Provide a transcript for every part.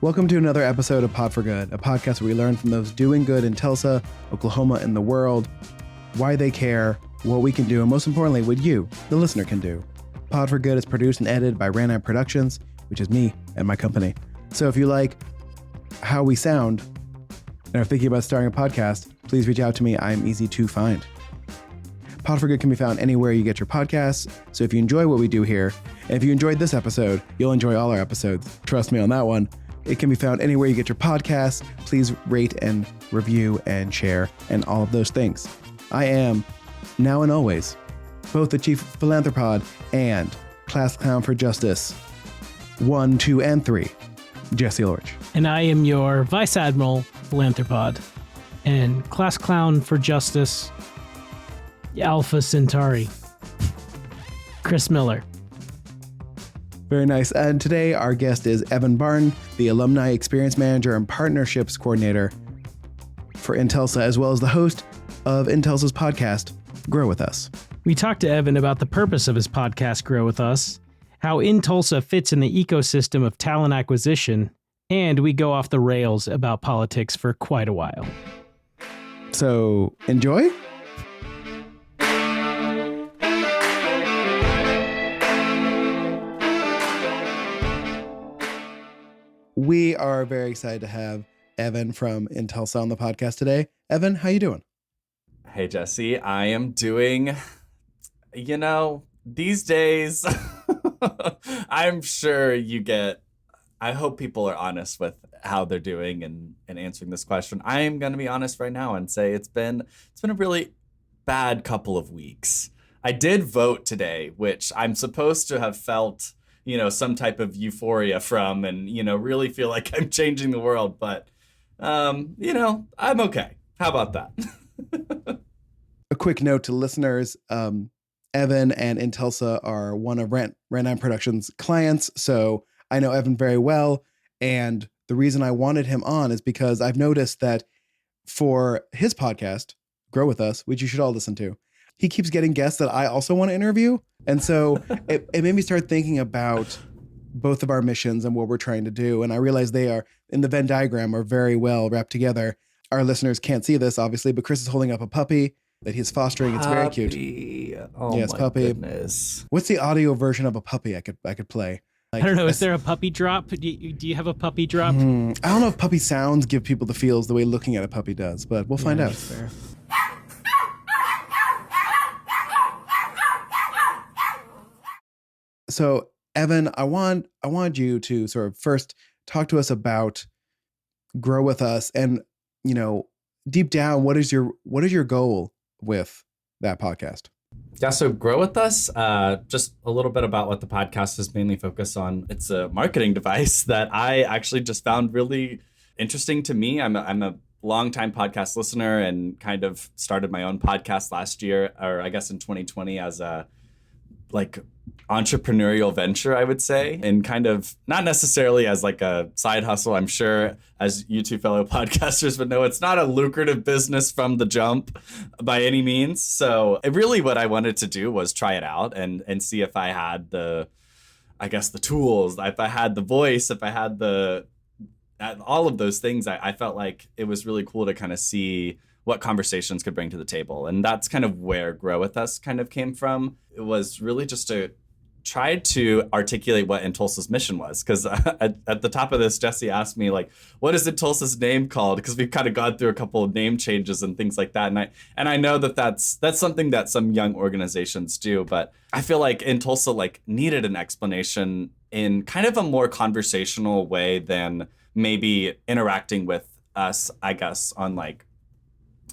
Welcome to another episode of Pod for Good, a podcast where we learn from those doing good in Tulsa, Oklahoma, and the world, why they care, what we can do, and most importantly, what you, the listener, can do. Pod for Good is produced and edited by Ranam Productions, which is me and my company. So if you like how we sound and are thinking about starting a podcast, please reach out to me. I'm easy to find. Pod for Good can be found anywhere you get your podcasts. So if you enjoy what we do here, and if you enjoyed this episode, you'll enjoy all our episodes. Trust me on that one. It can be found anywhere you get your podcasts. Please rate and review and share and all of those things. I am, now and always, both the Chief Philanthropod and Class Clown for Justice 1, 2, and 3, Jesse Lorch. And I am your Vice Admiral Philanthropod and Class Clown for Justice Alpha Centauri, Chris Miller. Very nice. And today our guest is Evan Barton, the Alumni Experience Manager and Partnerships Coordinator for InTulsa, as well as the host of InTulsa's podcast, Grow With Us. We talked to Evan about the purpose of his podcast, Grow With Us, how InTulsa fits in the ecosystem of talent acquisition, and we go off the rails about politics for quite a while. So enjoy. We are very excited to have Evan from InTulsa on the podcast today. Evan, how you doing? Hey, Jesse. I am doing, these days, I'm sure I hope people are honest with how they're doing and answering this question. I am going to be honest right now and say it's been a really bad couple of weeks. I did vote today, which I'm supposed to have felt some type of euphoria from and, really feel like I'm changing the world. But, I'm okay. How about that? A quick note to listeners. Evan and InTulsa are one of Ranam Productions' clients. So I know Evan very well. And the reason I wanted him on is because I've noticed that for his podcast, Grow With Us, which you should all listen to, he keeps getting guests that I also want to interview. And so it made me start thinking about both of our missions and what we're trying to do. And I realized they are, in the Venn diagram, are very well wrapped together. Our listeners can't see this, obviously, but Chris is holding up a puppy that he's fostering. It's very cute. Oh, yes, my puppy. Goodness. What's the audio version of a puppy I could play? I don't know. Is there a puppy drop? Do you have a puppy drop? I don't know if puppy sounds give people the feels the way looking at a puppy does, but we'll find out. Fair. So, Evan, I want you to sort of first talk to us about Grow With Us, and deep down, what is your goal with that podcast? Yeah, so Grow With Us, just a little bit about what the podcast is mainly focused on. It's a marketing device that I actually just found really interesting to me. I'm a longtime podcast listener and kind of started my own podcast last year, or I guess in 2020, as a entrepreneurial venture, I would say, and kind of not necessarily as like a side hustle. I'm sure, as you two fellow podcasters would know, it's not a lucrative business from the jump by any means. So really what I wanted to do was try it out and see if I had the tools, if I had the voice, if I had all of those things. I felt like it was really cool to kind of see what conversations could bring to the table. And that's kind of where Grow With Us kind of came from. It was really just to try to articulate what InTulsa's mission was. Because at the top of this, Jesse asked me, what is InTulsa's name called? Because we've kind of gone through a couple of name changes and things like that. And I know that's something that some young organizations do. But I feel like InTulsa needed an explanation in kind of a more conversational way than maybe interacting with us, I guess, on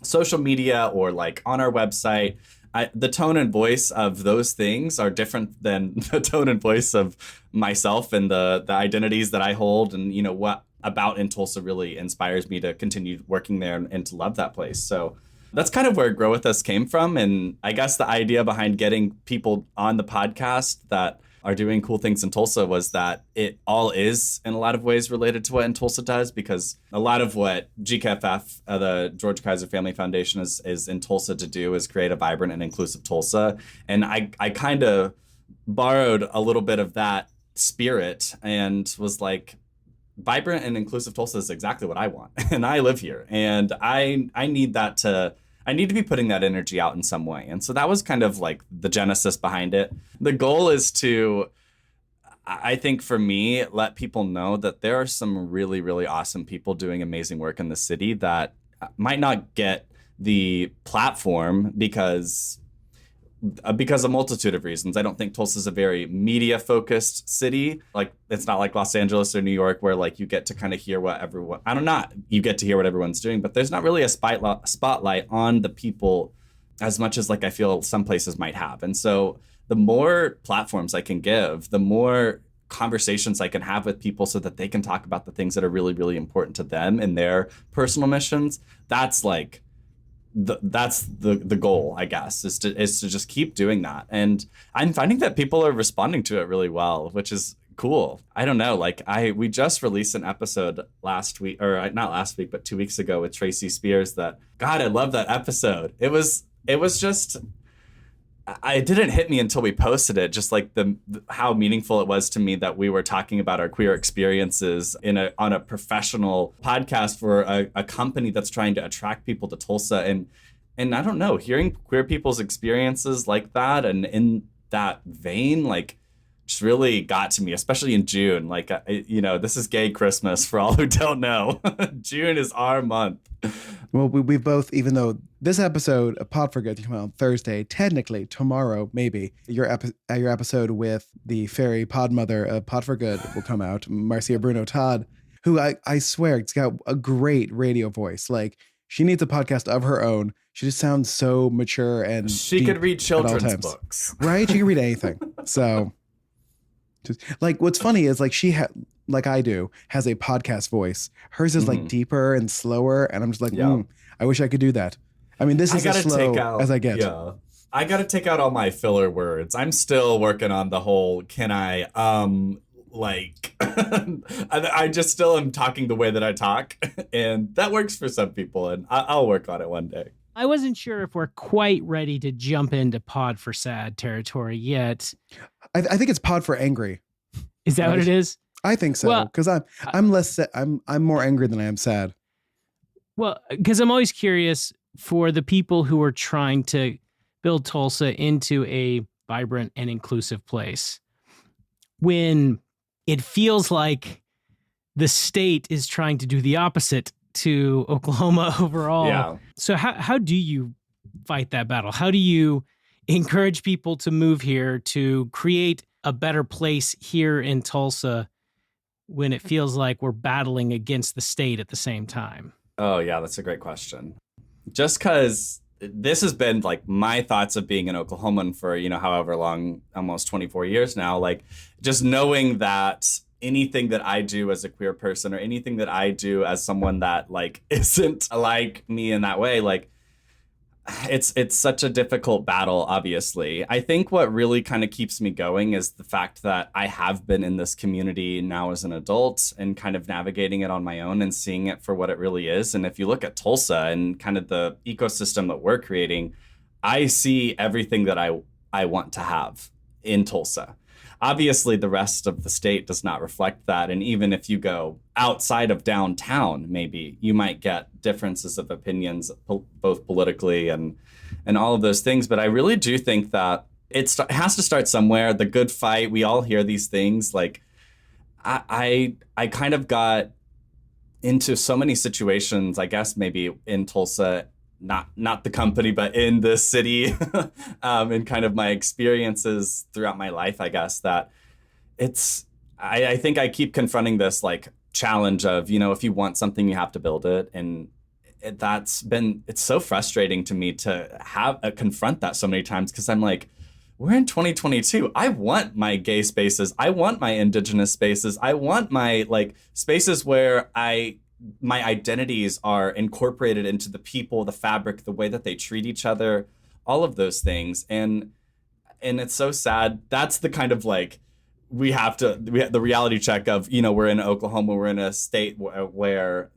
social media or on our website. The tone and voice of those things are different than the tone and voice of myself and the identities that I hold, and what about InTulsa really inspires me to continue working there and to love that place. So that's kind of where Grow With Us came from. And I guess the idea behind getting people on the podcast that are doing cool things in Tulsa was that it all is in a lot of ways related to what InTulsa does, because a lot of what GKFF, the George Kaiser Family Foundation, is in Tulsa to do is create a vibrant and inclusive Tulsa. And I kind of borrowed a little bit of that spirit and was like, vibrant and inclusive Tulsa is exactly what I want. And I live here. And I need I need to be putting that energy out in some way. And so that was kind of like the genesis behind it. The goal is to, I think for me, let people know that there are some really, really awesome people doing amazing work in the city that might not get the platform because a multitude of reasons. I don't think Tulsa is a very media focused city. Like, it's not like Los Angeles or New York where like you get to kind of hear what everyone, I don't know, you get to hear what everyone's doing, but there's not really a spotlight on the people as much as like I feel some places might have. And so the more platforms I can give, the more conversations I can have with people so that they can talk about the things that are really, really important to them and their personal missions. That's like, that's the goal, I guess, is to just keep doing that. And I'm finding that people are responding to it really well, which is cool. I don't know, like we just released an episode last week, or not last week, but 2 weeks ago with Tracy Spears that, God, I love that episode. It was just, it didn't hit me until we posted it, just like how meaningful it was to me that we were talking about our queer experiences on a professional podcast for a company that's trying to attract people to Tulsa. And I don't know, hearing queer people's experiences like that and in that vein, like, just really got to me, especially in June. Like, this is gay Christmas for all who don't know. June is our month. Well, we both, even though this episode of Pod for Good came out on Thursday, technically tomorrow, maybe your episode with the fairy pod mother of Pod for Good will come out, Marcia Bruno Todd, who I swear it's got a great radio voice. Like, she needs a podcast of her own. She just sounds so mature and she could read children's books, right? She can read anything. So, just, like, what's funny is like like I do, has a podcast voice. Hers is like deeper and slower, and I'm just like, I wish I could do that. I mean, this is as slow as I get. Yeah, I got to take out all my filler words. I'm still working on the whole. Can I like? I just still am talking the way that I talk, and that works for some people, and I'll work on it one day. I wasn't sure if we're quite ready to jump into Pod for Sad territory yet. I think it's Pod for Angry. Is that what it is? I think so, because I'm less I'm more angry than I am sad. Well, because I'm always curious for the people who are trying to build Tulsa into a vibrant and inclusive place, when it feels like the state is trying to do the opposite to Oklahoma overall. Yeah. So how do you fight that battle? How do you encourage people to move here, to create a better place here in Tulsa, when it feels like we're battling against the state at the same time? Oh, yeah, that's a great question. Just because this has been like my thoughts of being an Oklahoman for, however long, almost 24 years now, like just knowing that anything that I do as a queer person or anything that I do as someone that like isn't like me in that way, like it's such a difficult battle, obviously. I think what really kind of keeps me going is the fact that I have been in this community now as an adult and kind of navigating it on my own and seeing it for what it really is. And if you look at Tulsa and kind of the ecosystem that we're creating, I see everything that I want to have in Tulsa. Obviously, the rest of the state does not reflect that. And even if you go outside of downtown, maybe you might get differences of opinions, both politically and all of those things. But I really do think that it has to start somewhere. The good fight. We all hear these things. Like I kind of got into so many situations, I guess maybe in Tulsa, not the company, but in the city, and kind of my experiences throughout my life, I guess, that I think I keep confronting this like challenge of, if you want something, you have to build it. And it's so frustrating to me to confront that so many times, because I'm like, we're in 2022. I want my gay spaces. I want my indigenous spaces. I want my like spaces where my identities are incorporated into the people, the fabric, the way that they treat each other, all of those things. And it's so sad. That's the kind of like, we have the reality check of, we're in Oklahoma, we're in a state where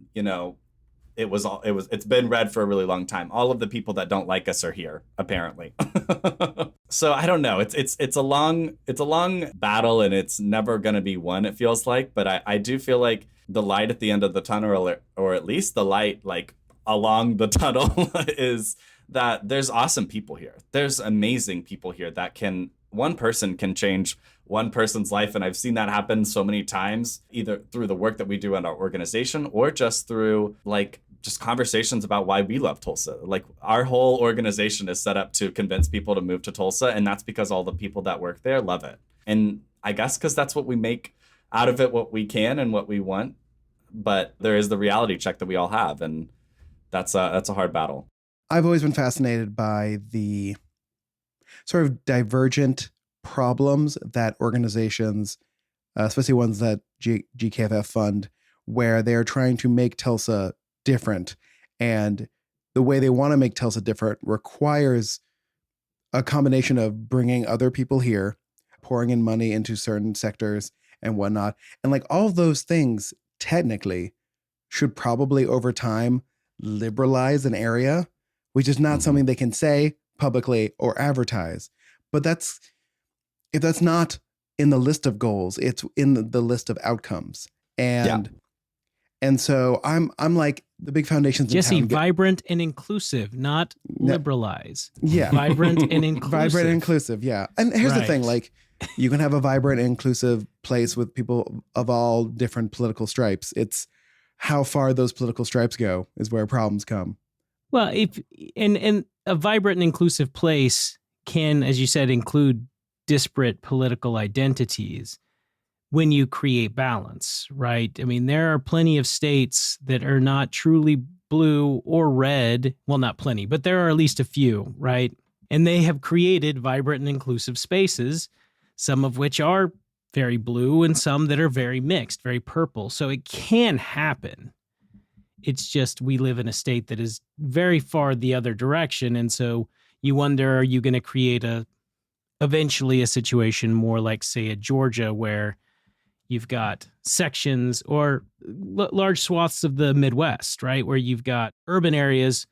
it's been red for a really long time. All of the people that don't like us are here, apparently. So I don't know. It's a long battle, and it's never going to be won, it feels like. But I do feel like the light at the end of the tunnel, or at least the light like along the tunnel, is that there's awesome people here. There's amazing people here that one person can change one person's life. And I've seen that happen so many times, either through the work that we do in our organization or just through like just conversations about why we love Tulsa. Like our whole organization is set up to convince people to move to Tulsa. And that's because all the people that work there love it. And I guess because that's what we make out of it, what we can and what we want. But there is the reality check that we all have. And that's a hard battle. I've always been fascinated by the sort of divergent problems that organizations, especially ones that GKFF fund, where they are trying to make Tulsa different. And the way they want to make Tulsa different requires a combination of bringing other people here, pouring in money into certain sectors and whatnot. And like all of those things technically should probably over time liberalize an area, which is not something they can say publicly or advertise. But if that's not in the list of goals, it's in the list of outcomes. And so I'm like the big foundations. Jesse, vibrant and inclusive, not liberalize. Yeah. Vibrant and inclusive. Vibrant and inclusive. Yeah. And here's the thing, like you can have a vibrant and inclusive place with people of all different political stripes. It's how far those political stripes go is where problems come. Well, and a vibrant and inclusive place can, as you said, include disparate political identities when you create balance, right? I mean, there are plenty of states that are not truly blue or red. Well, not plenty, but there are at least a few, right? And they have created vibrant and inclusive spaces, some of which are very blue and some that are very mixed, very purple. So it can happen. It's just we live in a state that is very far the other direction. And so you wonder, are you going to create eventually a situation more like, say, a Georgia, where you've got sections or large swaths of the Midwest, right? Where you've got urban areas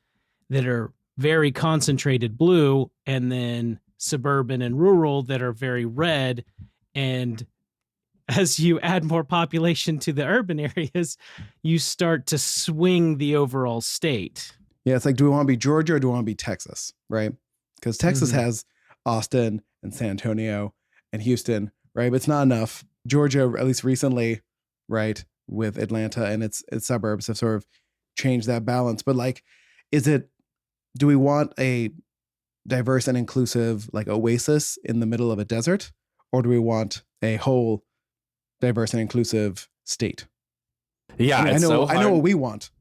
that are very concentrated blue, and then suburban and rural that are very red. And as you add more population to the urban areas, you start to swing the overall state. Yeah, it's like, do we want to be Georgia or do we want to be Texas, right? Because Texas has Austin and San Antonio and Houston, right? But it's not enough. Georgia, at least recently, right, with Atlanta and its suburbs, have sort of changed that balance. But like, do we want a diverse and inclusive like oasis in the middle of a desert, or do we want a whole diverse and inclusive state? Yeah, I know what we want.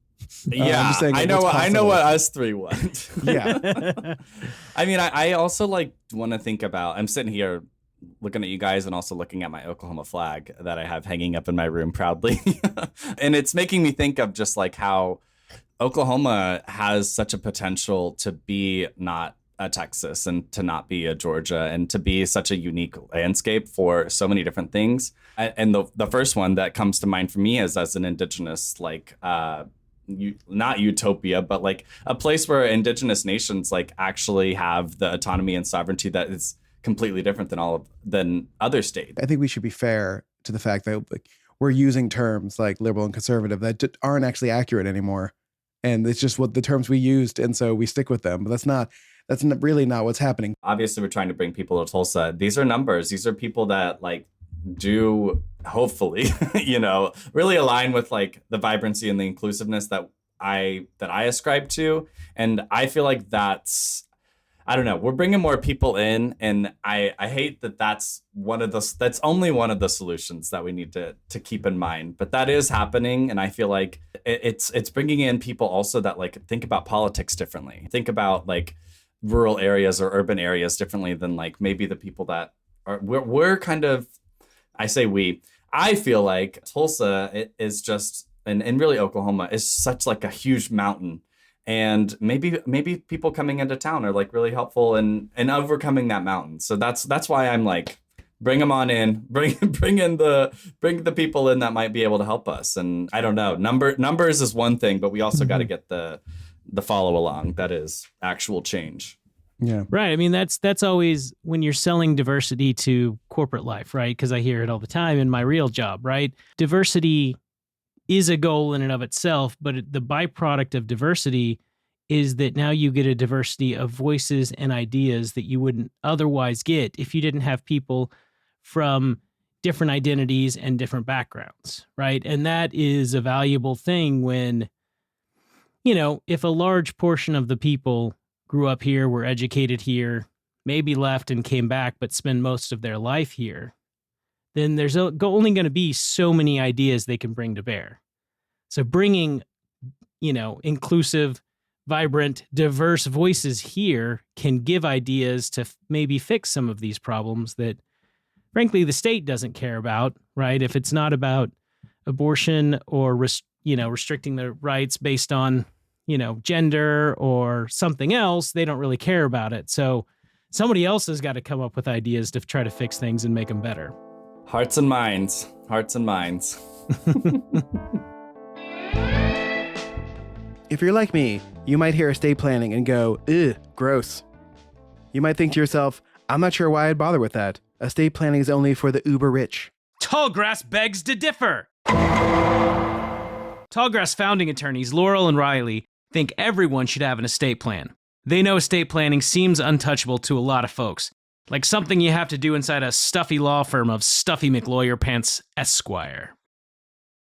Yeah, I'm just saying I know what us three want. Yeah. I mean, I also like want to think about, I'm sitting here looking at you guys and also looking at my Oklahoma flag that I have hanging up in my room proudly. And it's making me think of just like how Oklahoma has such a potential to be not a Texas and to not be a Georgia and to be such a unique landscape for so many different things. And the first one that comes to mind for me is as an indigenous, like, not utopia, but like a place where indigenous nations like actually have the autonomy and sovereignty that is completely different than other states. I think we should be fair to the fact that like, we're using terms like liberal and conservative that aren't actually accurate anymore. And it's just what the terms we used. And so we stick with them. But that's really not what's happening. Obviously, we're trying to bring people to Tulsa. These are numbers. These are people that like do hopefully, really align with like the vibrancy and the inclusiveness that I ascribe to. And I feel like I don't know, we're bringing more people in, and I hate that's only one of the solutions that we need to keep in mind, but that is happening. And I feel like it's bringing in people also that like think about politics differently, think about like rural areas or urban areas differently than like maybe the people that are, we're kind of, I feel like Tulsa is just, and really Oklahoma is such like a huge mountain. And maybe people coming into town are like really helpful in overcoming that mountain. So that's why I'm like bring them on in, bring the people in that might be able to help us. And I don't know, numbers is one thing, but we also got to get the follow along. That is actual change. Yeah. Right. I mean, that's always when you're selling diversity to corporate life, right? Because I hear it all the time in my real job, right? Diversity is a goal in and of itself, but the byproduct of diversity is that now you get a diversity of voices and ideas that you wouldn't otherwise get if you didn't have people from different identities and different backgrounds, right? And that is a valuable thing when, if a large portion of the people grew up here, were educated here, maybe left and came back, but spend most of their life here, then there's only going to be so many ideas they can bring to bear. So bringing, inclusive, vibrant, diverse voices here can give ideas to maybe fix some of these problems that, frankly, the state doesn't care about, right? If it's not about abortion or, restricting the rights based on, gender or something else, they don't really care about it. So somebody else has got to come up with ideas to try to fix things and make them better. Hearts and minds. If you're like me, you might hear estate planning and go, ugh, gross. You might think to yourself, I'm not sure why I'd bother with that. Estate planning is only for the uber rich. Tallgrass begs to differ. Tallgrass founding attorneys Laurel and Riley think everyone should have an estate plan. They know estate planning seems untouchable to a lot of folks, like something you have to do inside a stuffy law firm of Stuffy McLawyer Pants Esquire.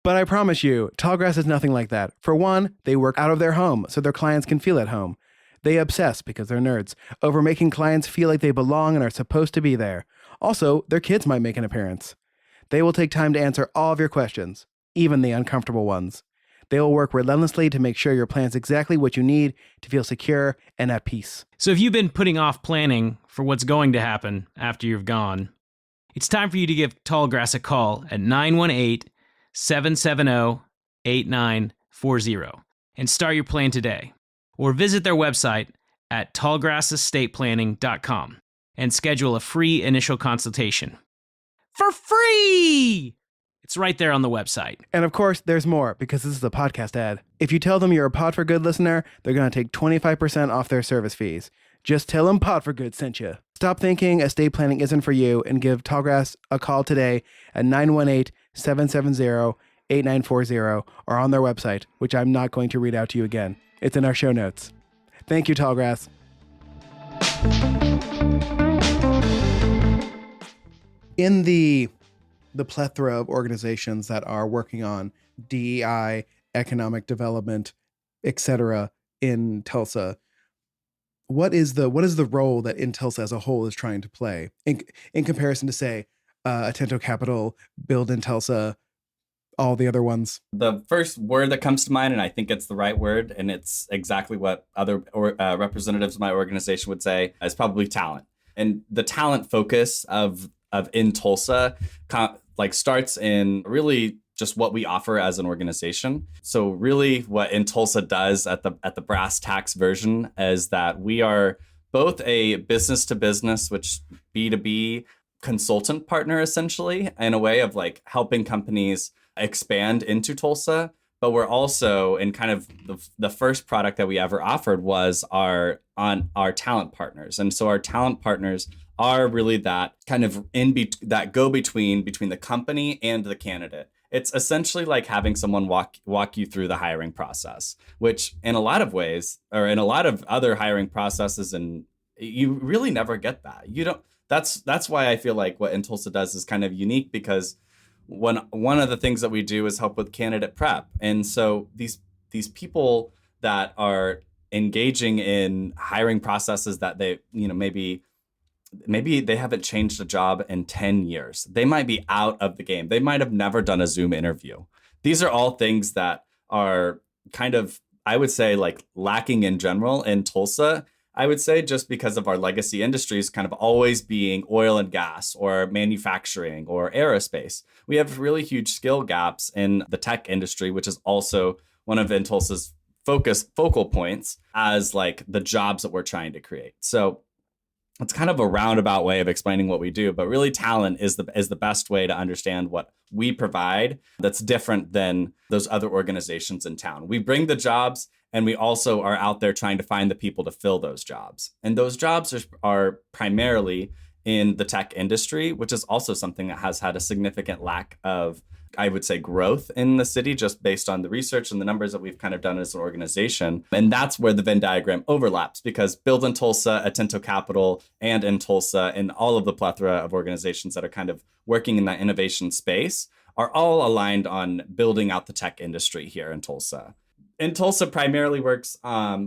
But I promise you, Tallgrass is nothing like that. For one, they work out of their home so their clients can feel at home. They obsess, because they're nerds, over making clients feel like they belong and are supposed to be there. Also, their kids might make an appearance. They will take time to answer all of your questions, even the uncomfortable ones. They will work relentlessly to make sure your plan's exactly what you need to feel secure and at peace. So if you've been putting off planning for what's going to happen after you've gone, it's time for you to give Tallgrass a call at 918-770-8940 and start your plan today. Or visit their website at tallgrassesstateplanning.com and schedule a free initial consultation. For free! It's right there on the website. And of course, there's more, because this is a podcast ad. If you tell them you're a Pod for Good listener, they're going to take 25% off their service fees. Just tell them Pod for Good sent you. Stop thinking estate planning isn't for you and give Tallgrass a call today at 918-770-8940 or on their website, which I'm not going to read out to you again. It's in our show notes. Thank you, Tallgrass. In the plethora of organizations that are working on DEI, economic development, etc. in Tulsa, what is the role that InTulsa as a whole is trying to play in comparison to, say, Atento Capital, Build in Tulsa, all the other ones? The first word that comes to mind, and I think it's the right word, and it's exactly what other representatives of my organization would say, is probably talent. And the talent focus of InTulsa starts in really just what we offer as an organization. So really what InTulsa does at the brass tacks version is that we are both a business to business, which B2B consultant partner, essentially, in a way of like helping companies expand into Tulsa. But we're also, in kind of the first product that we ever offered was our talent partners. And so our talent partners are really that kind of that go between the company and the candidate. It's essentially like having someone walk you through the hiring process, which in a lot of ways, or in a lot of other hiring processes, and you really never get that. You don't. That's why I feel like what InTulsa does is kind of unique, because one of the things that we do is help with candidate prep. And so these people that are engaging in hiring processes that they, maybe they haven't changed a job in 10 years. They might be out of the game. They might have never done a Zoom interview. These are all things that are kind of, I would say, like lacking in general in Tulsa. I would say just because of our legacy industries kind of always being oil and gas or manufacturing or aerospace. We have really huge skill gaps in the tech industry, which is also one of InTulsa's focal points as like the jobs that we're trying to create. So it's kind of a roundabout way of explaining what we do, but really talent is the best way to understand what we provide that's different than those other organizations in town. We bring the jobs, and we also are out there trying to find the people to fill those jobs. And those jobs are primarily in the tech industry, which is also something that has had a significant lack of, I would say, growth in the city, just based on the research and the numbers that we've kind of done as an organization. And that's where the Venn diagram overlaps, because Build in Tulsa, Atento Capital, and InTulsa, and all of the plethora of organizations that are kind of working in that innovation space are all aligned on building out the tech industry here in Tulsa. InTulsa primarily works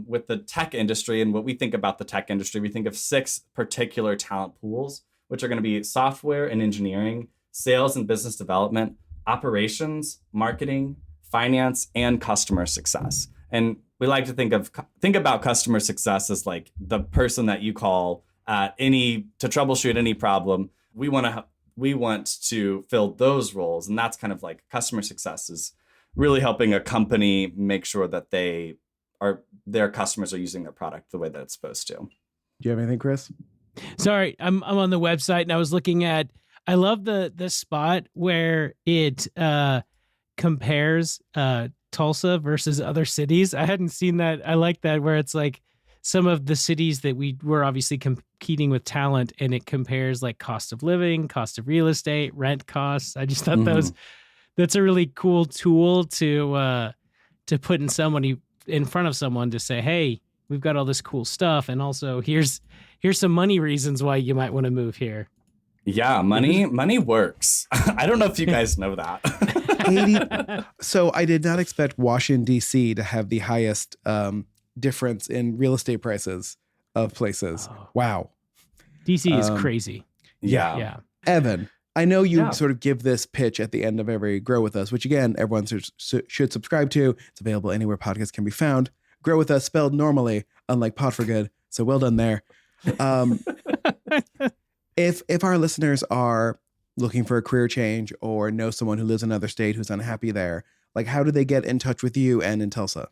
with the tech industry. And what we think about the tech industry, we think of 6 particular talent pools, which are going to be software and engineering, sales and business development, operations, marketing, finance, and customer success. And we like to think about customer success as like the person that you call to troubleshoot any problem. We want to fill those roles, and that's kind of like customer success is really helping a company make sure that their customers are using their product the way that it's supposed to. Do you have anything, Chris? Sorry, I'm on the website and I was looking at. I love the spot where it compares Tulsa versus other cities. I hadn't seen that. I like that, where it's like some of the cities that we were obviously competing with talent, and it compares like cost of living, cost of real estate, rent costs. I just thought that's a really cool tool to put in front of someone to say, hey, we've got all this cool stuff, and also here's some money reasons why you might want to move here. Yeah, money works. I don't know if you guys know that. So I did not expect Washington, D.C. to have the highest difference in real estate prices of places. Oh. Wow. D.C. is crazy. Yeah. Evan, I know you sort of give this pitch at the end of every Grow With Us, which again, everyone should subscribe to. It's available anywhere podcasts can be found. Grow With Us spelled normally, unlike Pod for Good. So well done there. If our listeners are looking for a career change or know someone who lives in another state who's unhappy there, like how do they get in touch with you and InTulsa?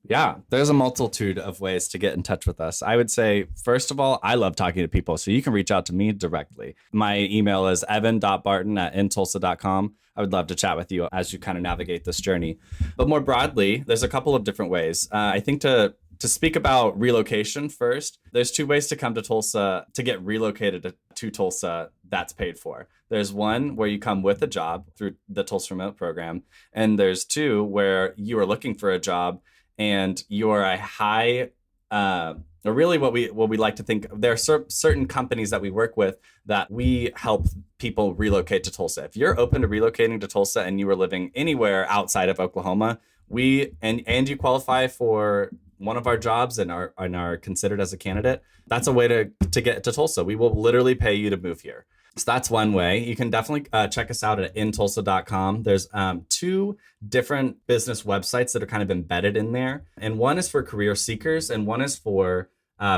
Yeah, there's a multitude of ways to get in touch with us. I would say, first of all, I love talking to people, so you can reach out to me directly. My email is evan.barton@intulsa.com. I would love to chat with you as you kind of navigate this journey. But more broadly, there's a couple of different ways. I think to speak about relocation first, there's 2 ways to come to Tulsa, to get relocated to Tulsa that's paid for. There's one where you come with a job through the Tulsa Remote program. And there's 2 where you are looking for a job and you're a high, or really what we like to think, there are certain companies that we work with that we help people relocate to Tulsa. If you're open to relocating to Tulsa and you are living anywhere outside of Oklahoma, and you qualify for one of our jobs and are considered as a candidate, that's a way to get to Tulsa. We will literally pay you to move here. So that's one way. You can definitely check us out at InTulsa.com. There's 2 different business websites that are kind of embedded in there. And one is for career seekers and one is for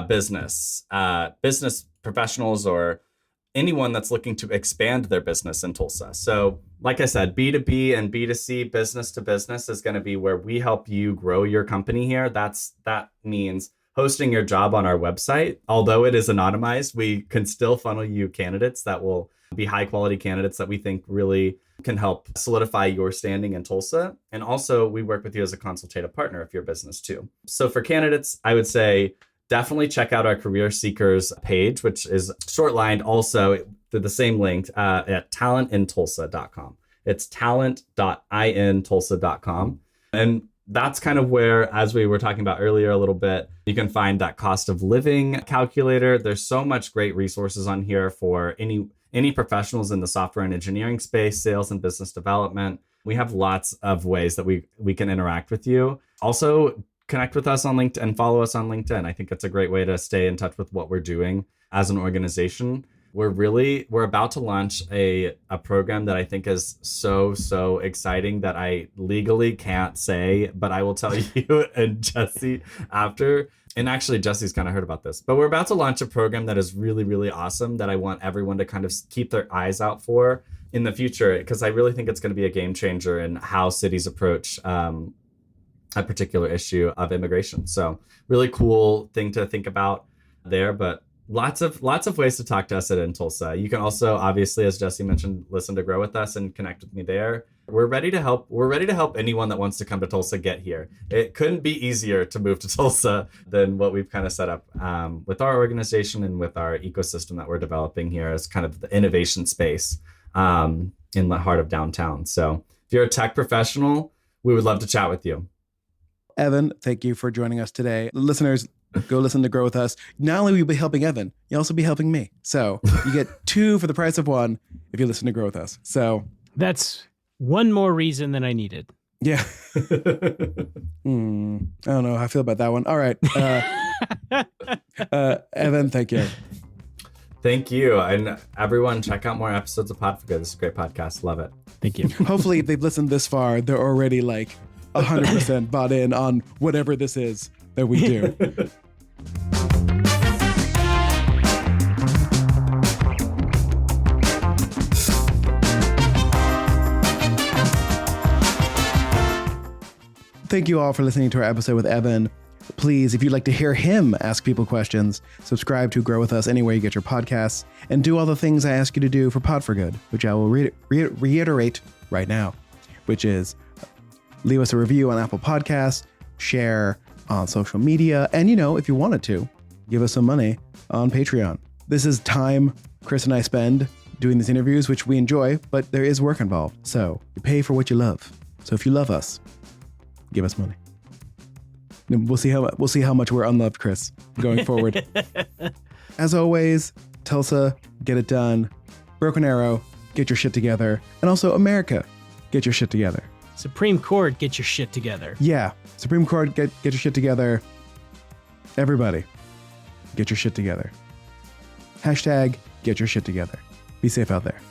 business professionals or anyone that's looking to expand their business in Tulsa. So like I said, B2B and B2C, business to business, is going to be where we help you grow your company here. That means hosting your job on our website. Although it is anonymized, we can still funnel you candidates that will be high quality candidates that we think really can help solidify your standing in Tulsa. And also we work with you as a consultative partner if you're a business too. So for candidates, I would say definitely check out our career seekers page, which is shortlined also through the same link at talentintulsa.com. It's talent.intulsa.com. And that's kind of where, as we were talking about earlier a little bit, you can find that cost of living calculator. There's so much great resources on here for any professionals in the software and engineering space, sales and business development. We have lots of ways that we can interact with you. Also, connect with us on LinkedIn and follow us on LinkedIn. I think it's a great way to stay in touch with what we're doing as an organization. We're about to launch a program that I think is so exciting that I legally can't say, but I will tell you and Jesse after. And actually, Jesse's kind of heard about this, but we're about to launch a program that is really awesome that I want everyone to kind of keep their eyes out for in the future, because I really think it's going to be a game changer in how cities approach a particular issue of immigration. So really cool thing to think about there. But lots of ways to talk to us at InTulsa. You can also, obviously, as Jesse mentioned, listen to Grow With Us and connect with me there. We're ready to help. We're ready to help anyone that wants to come to Tulsa get here. It couldn't be easier to move to Tulsa than what we've kind of set up with our organization and with our ecosystem that we're developing here as kind of the innovation space in the heart of downtown. So if you're a tech professional, we would love to chat with you. Evan, thank you for joining us today. Listeners, go listen to Grow With Us. Not only will you be helping Evan, you'll also be helping me. So you get 2 for the price of 1 if you listen to Grow With Us. So that's one more reason than I needed. Yeah. I don't know how I feel about that one. All right. Evan, thank you. Thank you. And everyone, check out more episodes of Pod for Good. This is a great podcast. Love it. Thank you. Hopefully they've listened this far. They're already like 100% bought in on whatever this is that we do. Thank you all for listening to our episode with Evan. Please, if you'd like to hear him ask people questions, subscribe to Grow With Us anywhere you get your podcasts, and do all the things I ask you to do for Pod for Good, which I will reiterate right now, which is leave us a review on Apple Podcasts, share on social media, and, if you wanted to, give us some money on Patreon. This is time Chris and I spend doing these interviews, which we enjoy, but there is work involved. So you pay for what you love. So if you love us, give us money. We'll see how much we're unloved, Chris, going forward. As always, Tulsa, get it done. Broken Arrow, get your shit together. And also America, get your shit together. Supreme Court, get your shit together. Yeah, Supreme Court, get your shit together. Everybody, get your shit together. # get your shit together. Be safe out there.